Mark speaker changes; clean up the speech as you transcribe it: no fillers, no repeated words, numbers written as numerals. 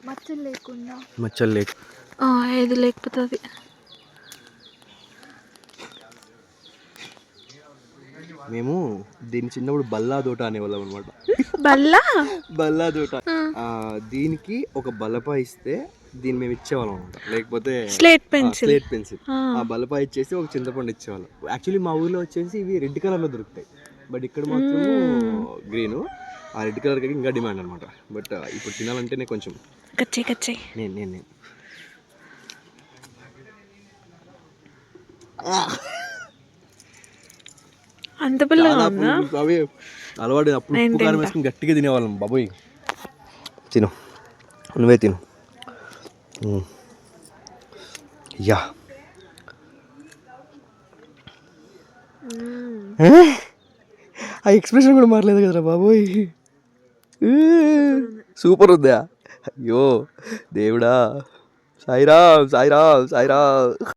Speaker 1: మచ్చలు లేకుండా
Speaker 2: మచ్చలు లేక
Speaker 1: ఏది లేకపోతే అది.
Speaker 2: మేము దీని చిన్నప్పుడు బల్లా తోట అనేవాళ్ళం అనమాట. బల్లా తోట. దీనికి ఒక బలపా ఇస్తే దీన్ని మేము ఇచ్చేవాళ్ళం అనమాట. లేకపోతే స్లేట్ పెన్సిల్ ఆ బలపా ఇచ్చేసి ఒక చింతపండు ఇచ్చేవాళ్ళం. యాక్చువల్లీ మా ఊర్లో వచ్చేసి ఇవి రెడ్ కలర్లో దొరుకుతాయి, బట్ ఇక్కడ మాత్రం గ్రీను. ఆ రెడ్ కలర్కి ఇంకా డిమాండ్ అనమాట. బట్ ఇప్పుడు తినాలంటేనే కొంచెం నేను
Speaker 1: అంత పిల్లగా
Speaker 2: అలవాటు. అప్పుడు ఉప్పు కారం వేసుకుని గట్టిగా తినేవాళ్ళం. బాబోయ్ తిను, నువ్వే తిను. యా ఆ ఎక్స్ప్రెషన్ కూడా మారలేదు కదరా బాబోయ్. సూపర్ ఉందా? అయ్యో దేవుడా, సాయిరామ్ సాయిరామ్ సాయిరామ్.